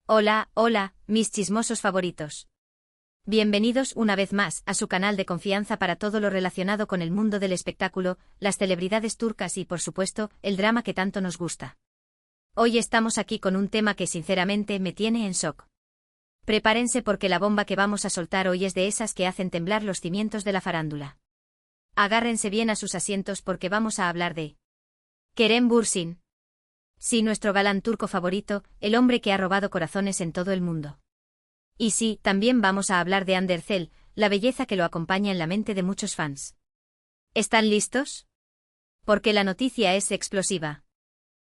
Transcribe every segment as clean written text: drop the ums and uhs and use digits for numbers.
Hola, hola, mis chismosos favoritos. Bienvenidos una vez más a su canal de confianza para todo lo relacionado con el mundo del espectáculo, las celebridades turcas y, por supuesto, el drama que tanto nos gusta. Hoy estamos aquí con un tema que sinceramente me tiene en shock. Prepárense porque la bomba que vamos a soltar hoy es de esas que hacen temblar los cimientos de la farándula. Agárrense bien a sus asientos porque vamos a hablar de Kerem Bürsin. Sí, nuestro galán turco favorito, el hombre que ha robado corazones en todo el mundo. Y sí, también vamos a hablar de Hande Erçel, la belleza que lo acompaña en la mente de muchos fans. ¿Están listos? Porque la noticia es explosiva.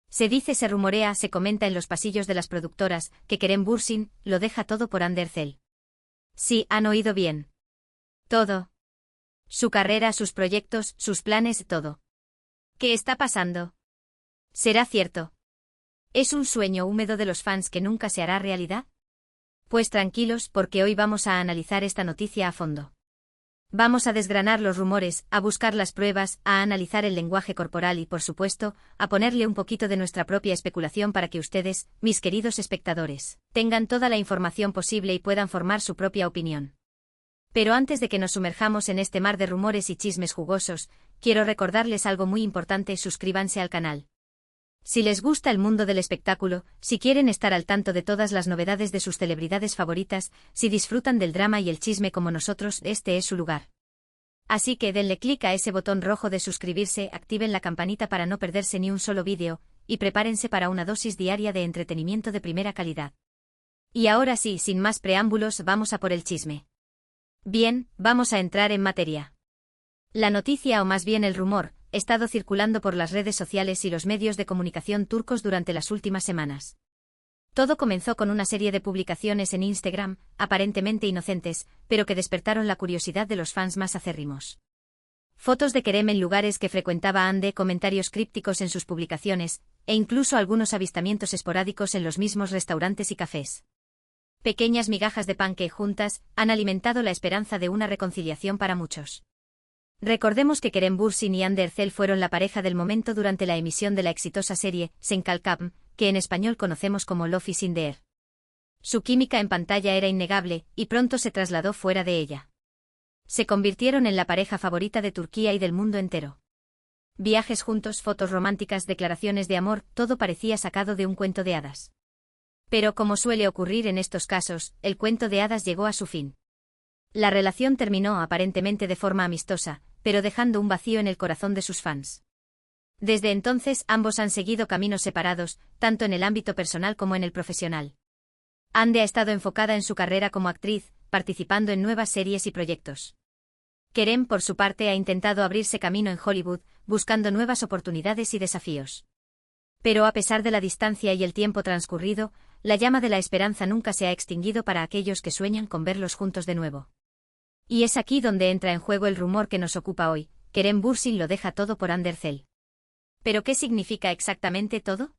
Se dice, se rumorea, se comenta en los pasillos de las productoras, que Kerem Bürsin lo deja todo por Hande Erçel. Sí, han oído bien. Todo. Su carrera, sus proyectos, sus planes, todo. ¿Qué está pasando? ¿Será cierto? ¿Es un sueño húmedo de los fans que nunca se hará realidad? Pues tranquilos, porque hoy vamos a analizar esta noticia a fondo. Vamos a desgranar los rumores, a buscar las pruebas, a analizar el lenguaje corporal y, por supuesto, a ponerle un poquito de nuestra propia especulación para que ustedes, mis queridos espectadores, tengan toda la información posible y puedan formar su propia opinión. Pero antes de que nos sumerjamos en este mar de rumores y chismes jugosos, quiero recordarles algo muy importante: suscríbanse al canal. Si les gusta el mundo del espectáculo, si quieren estar al tanto de todas las novedades de sus celebridades favoritas, si disfrutan del drama y el chisme como nosotros, este es su lugar. Así que denle clic a ese botón rojo de suscribirse, activen la campanita para no perderse ni un solo vídeo, y prepárense para una dosis diaria de entretenimiento de primera calidad. Y ahora sí, sin más preámbulos, vamos a por el chisme. Bien, vamos a entrar en materia. La noticia, o más bien el rumor, ha estado circulando por las redes sociales y los medios de comunicación turcos durante las últimas semanas. Todo comenzó con una serie de publicaciones en Instagram, aparentemente inocentes, pero que despertaron la curiosidad de los fans más acérrimos. Fotos de Kerem en lugares que frecuentaba Hande, comentarios crípticos en sus publicaciones, e incluso algunos avistamientos esporádicos en los mismos restaurantes y cafés. Pequeñas migajas de pan que, juntas, han alimentado la esperanza de una reconciliación para muchos. Recordemos que Kerem Bürsin y Hande Erçel fueron la pareja del momento durante la emisión de la exitosa serie Sen Kalkam, que en español conocemos como Love is in the Air. Su química en pantalla era innegable, y pronto se trasladó fuera de ella. Se convirtieron en la pareja favorita de Turquía y del mundo entero. Viajes juntos, fotos románticas, declaraciones de amor, todo parecía sacado de un cuento de hadas. Pero como suele ocurrir en estos casos, el cuento de hadas llegó a su fin. La relación terminó aparentemente de forma amistosa, pero dejando un vacío en el corazón de sus fans. Desde entonces ambos han seguido caminos separados, tanto en el ámbito personal como en el profesional. Hande ha estado enfocada en su carrera como actriz, participando en nuevas series y proyectos. Kerem, por su parte, ha intentado abrirse camino en Hollywood, buscando nuevas oportunidades y desafíos. Pero a pesar de la distancia y el tiempo transcurrido, la llama de la esperanza nunca se ha extinguido para aquellos que sueñan con verlos juntos de nuevo. Y es aquí donde entra en juego el rumor que nos ocupa hoy: Kerem Bürsin lo deja todo por Hande Erçel. ¿Pero qué significa exactamente todo?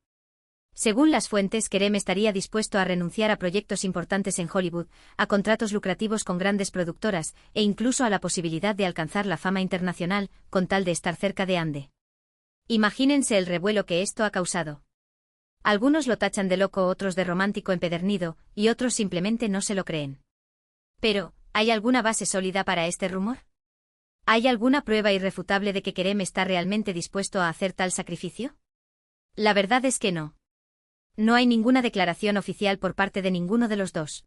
Según las fuentes, Kerem estaría dispuesto a renunciar a proyectos importantes en Hollywood, a contratos lucrativos con grandes productoras, e incluso a la posibilidad de alcanzar la fama internacional, con tal de estar cerca de Hande. Imagínense el revuelo que esto ha causado. Algunos lo tachan de loco, otros de romántico empedernido, y otros simplemente no se lo creen. Pero, ¿hay alguna base sólida para este rumor? ¿Hay alguna prueba irrefutable de que Kerem está realmente dispuesto a hacer tal sacrificio? La verdad es que no. No hay ninguna declaración oficial por parte de ninguno de los dos.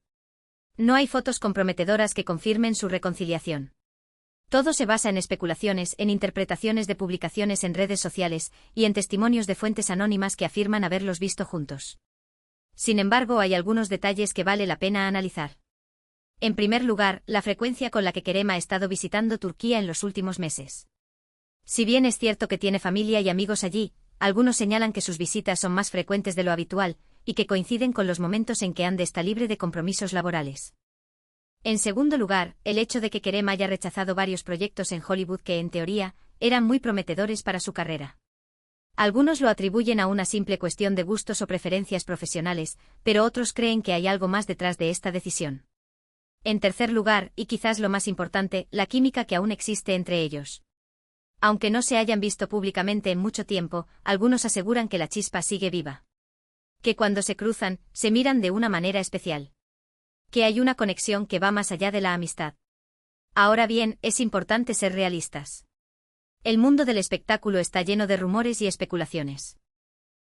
No hay fotos comprometedoras que confirmen su reconciliación. Todo se basa en especulaciones, en interpretaciones de publicaciones en redes sociales, y en testimonios de fuentes anónimas que afirman haberlos visto juntos. Sin embargo, hay algunos detalles que vale la pena analizar. En primer lugar, la frecuencia con la que Kerem ha estado visitando Turquía en los últimos meses. Si bien es cierto que tiene familia y amigos allí, algunos señalan que sus visitas son más frecuentes de lo habitual, y que coinciden con los momentos en que Hande está libre de compromisos laborales. En segundo lugar, el hecho de que Kerem haya rechazado varios proyectos en Hollywood que, en teoría, eran muy prometedores para su carrera. Algunos lo atribuyen a una simple cuestión de gustos o preferencias profesionales, pero otros creen que hay algo más detrás de esta decisión. En tercer lugar, y quizás lo más importante, la química que aún existe entre ellos. Aunque no se hayan visto públicamente en mucho tiempo, algunos aseguran que la chispa sigue viva. Que cuando se cruzan, se miran de una manera especial. Que hay una conexión que va más allá de la amistad. Ahora bien, es importante ser realistas. El mundo del espectáculo está lleno de rumores y especulaciones.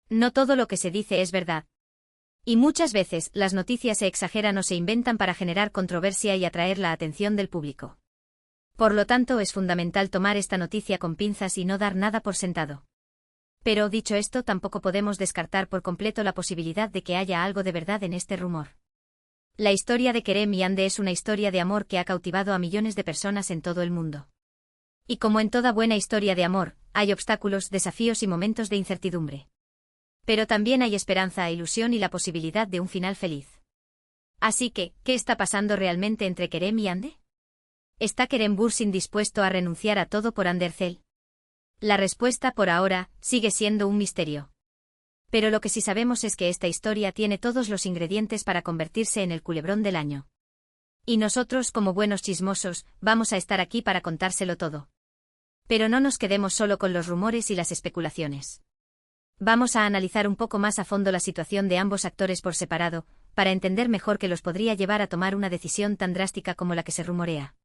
No todo lo que se dice es verdad. Y muchas veces, las noticias se exageran o se inventan para generar controversia y atraer la atención del público. Por lo tanto, es fundamental tomar esta noticia con pinzas y no dar nada por sentado. Pero, dicho esto, tampoco podemos descartar por completo la posibilidad de que haya algo de verdad en este rumor. La historia de Kerem y Hande es una historia de amor que ha cautivado a millones de personas en todo el mundo. Y como en toda buena historia de amor, hay obstáculos, desafíos y momentos de incertidumbre. Pero también hay esperanza, ilusión y la posibilidad de un final feliz. Así que, ¿qué está pasando realmente entre Kerem y Hande? ¿Está Kerem Bürsin dispuesto a renunciar a todo por Hande Erçel? La respuesta por ahora sigue siendo un misterio. Pero lo que sí sabemos es que esta historia tiene todos los ingredientes para convertirse en el culebrón del año. Y nosotros, como buenos chismosos, vamos a estar aquí para contárselo todo. Pero no nos quedemos solo con los rumores y las especulaciones. Vamos a analizar un poco más a fondo la situación de ambos actores por separado, para entender mejor qué los podría llevar a tomar una decisión tan drástica como la que se rumorea.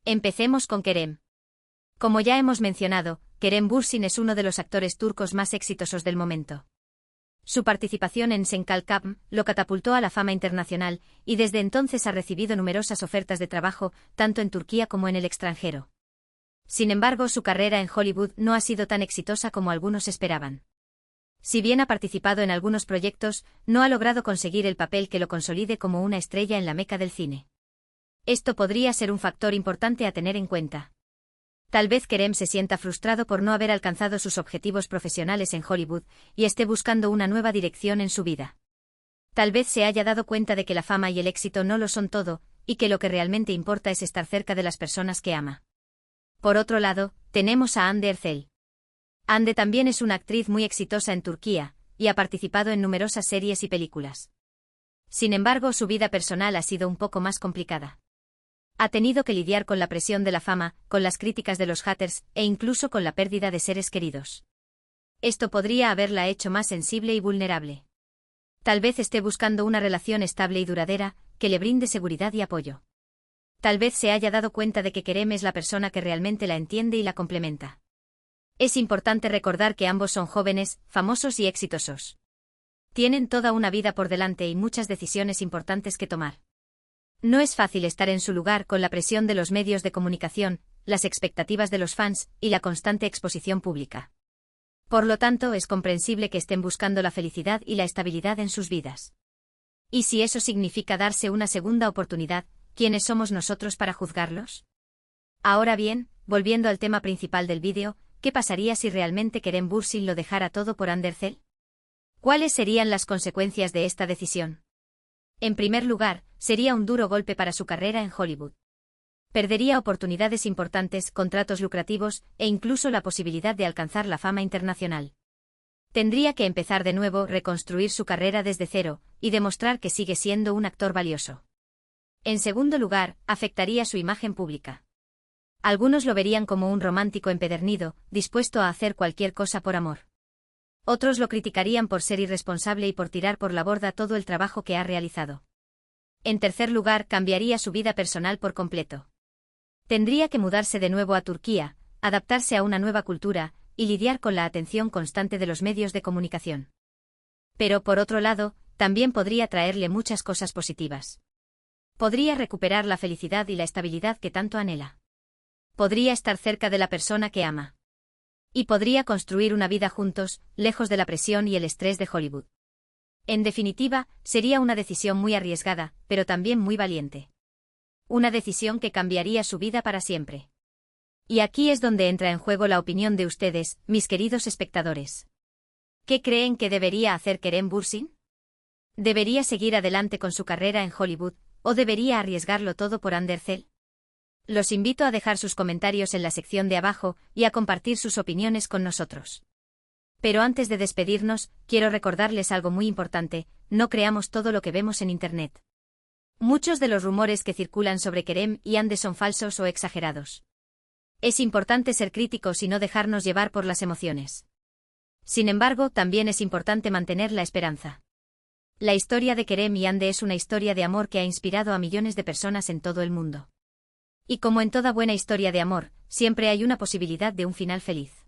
Empecemos con Kerem. Como ya hemos mencionado, Kerem Bürsin es uno de los actores turcos más exitosos del momento. Su participación en Senkalkam lo catapultó a la fama internacional, y desde entonces ha recibido numerosas ofertas de trabajo, tanto en Turquía como en el extranjero. Sin embargo, su carrera en Hollywood no ha sido tan exitosa como algunos esperaban. Si bien ha participado en algunos proyectos, no ha logrado conseguir el papel que lo consolide como una estrella en la meca del cine. Esto podría ser un factor importante a tener en cuenta. Tal vez Kerem se sienta frustrado por no haber alcanzado sus objetivos profesionales en Hollywood y esté buscando una nueva dirección en su vida. Tal vez se haya dado cuenta de que la fama y el éxito no lo son todo, y que lo que realmente importa es estar cerca de las personas que ama. Por otro lado, tenemos a Hande Erçel. Hande también es una actriz muy exitosa en Turquía, y ha participado en numerosas series y películas. Sin embargo, su vida personal ha sido un poco más complicada. Ha tenido que lidiar con la presión de la fama, con las críticas de los haters, e incluso con la pérdida de seres queridos. Esto podría haberla hecho más sensible y vulnerable. Tal vez esté buscando una relación estable y duradera, que le brinde seguridad y apoyo. Tal vez se haya dado cuenta de que Kerem es la persona que realmente la entiende y la complementa. Es importante recordar que ambos son jóvenes, famosos y exitosos. Tienen toda una vida por delante y muchas decisiones importantes que tomar. No es fácil estar en su lugar con la presión de los medios de comunicación, las expectativas de los fans y la constante exposición pública. Por lo tanto, es comprensible que estén buscando la felicidad y la estabilidad en sus vidas. ¿Y si eso significa darse una segunda oportunidad, quiénes somos nosotros para juzgarlos? Ahora bien, volviendo al tema principal del vídeo, ¿qué pasaría si realmente Kerem Bürsin lo dejara todo por Hande Erçel? ¿Cuáles serían las consecuencias de esta decisión? En primer lugar, sería un duro golpe para su carrera en Hollywood. Perdería oportunidades importantes, contratos lucrativos, e incluso la posibilidad de alcanzar la fama internacional. Tendría que empezar de nuevo, reconstruir su carrera desde cero, y demostrar que sigue siendo un actor valioso. En segundo lugar, afectaría su imagen pública. Algunos lo verían como un romántico empedernido, dispuesto a hacer cualquier cosa por amor. Otros lo criticarían por ser irresponsable y por tirar por la borda todo el trabajo que ha realizado. En tercer lugar, cambiaría su vida personal por completo. Tendría que mudarse de nuevo a Turquía, adaptarse a una nueva cultura, y lidiar con la atención constante de los medios de comunicación. Pero por otro lado, también podría traerle muchas cosas positivas. Podría recuperar la felicidad y la estabilidad que tanto anhela. Podría estar cerca de la persona que ama. Y podría construir una vida juntos, lejos de la presión y el estrés de Hollywood. En definitiva, sería una decisión muy arriesgada, pero también muy valiente. Una decisión que cambiaría su vida para siempre. Y aquí es donde entra en juego la opinión de ustedes, mis queridos espectadores. ¿Qué creen que debería hacer Kerem Bürsin? ¿Debería seguir adelante con su carrera en Hollywood, o debería arriesgarlo todo por Hande Erçel? Los invito a dejar sus comentarios en la sección de abajo y a compartir sus opiniones con nosotros. Pero antes de despedirnos, quiero recordarles algo muy importante: no creamos todo lo que vemos en Internet. Muchos de los rumores que circulan sobre Kerem y Hande son falsos o exagerados. Es importante ser críticos y no dejarnos llevar por las emociones. Sin embargo, también es importante mantener la esperanza. La historia de Kerem y Ande es una historia de amor que ha inspirado a millones de personas en todo el mundo. Y como en toda buena historia de amor, siempre hay una posibilidad de un final feliz.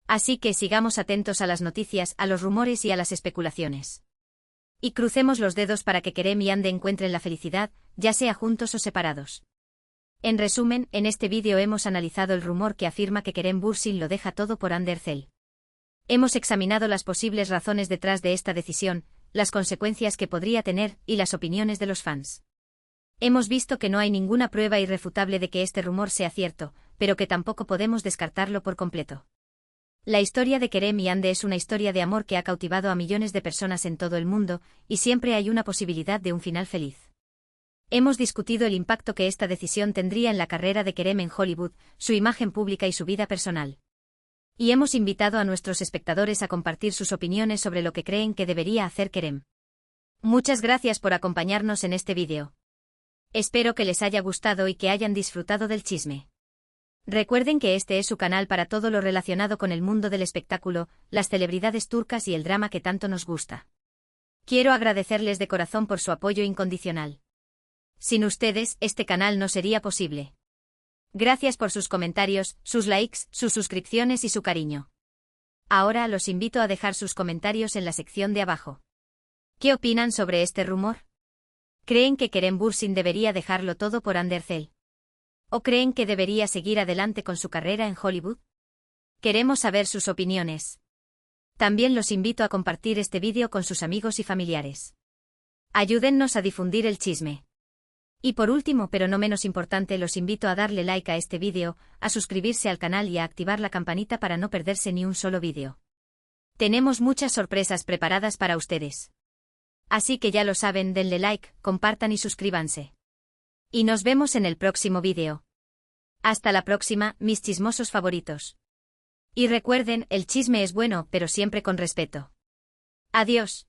Así que sigamos atentos a las noticias, a los rumores y a las especulaciones. Y crucemos los dedos para que Kerem y Ande encuentren la felicidad, ya sea juntos o separados. En resumen, en este vídeo hemos analizado el rumor que afirma que Kerem Bürsin lo deja todo por Hande Erçel. Hemos examinado las posibles razones detrás de esta decisión, las consecuencias que podría tener y las opiniones de los fans. Hemos visto que no hay ninguna prueba irrefutable de que este rumor sea cierto, pero que tampoco podemos descartarlo por completo. La historia de Kerem y Ande es una historia de amor que ha cautivado a millones de personas en todo el mundo, y siempre hay una posibilidad de un final feliz. Hemos discutido el impacto que esta decisión tendría en la carrera de Kerem en Hollywood, su imagen pública y su vida personal. Y hemos invitado a nuestros espectadores a compartir sus opiniones sobre lo que creen que debería hacer Kerem. Muchas gracias por acompañarnos en este vídeo. Espero que les haya gustado y que hayan disfrutado del chisme. Recuerden que este es su canal para todo lo relacionado con el mundo del espectáculo, las celebridades turcas y el drama que tanto nos gusta. Quiero agradecerles de corazón por su apoyo incondicional. Sin ustedes, este canal no sería posible. Gracias por sus comentarios, sus likes, sus suscripciones y su cariño. Ahora los invito a dejar sus comentarios en la sección de abajo. ¿Qué opinan sobre este rumor? ¿Creen que Kerem Bürsin debería dejarlo todo por Hande Erçel? ¿O creen que debería seguir adelante con su carrera en Hollywood? Queremos saber sus opiniones. También los invito a compartir este vídeo con sus amigos y familiares. Ayúdennos a difundir el chisme. Y por último, pero no menos importante, los invito a darle like a este vídeo, a suscribirse al canal y a activar la campanita para no perderse ni un solo vídeo. Tenemos muchas sorpresas preparadas para ustedes. Así que ya lo saben, denle like, compartan y suscríbanse. Y nos vemos en el próximo vídeo. Hasta la próxima, mis chismosos favoritos. Y recuerden, el chisme es bueno, pero siempre con respeto. Adiós.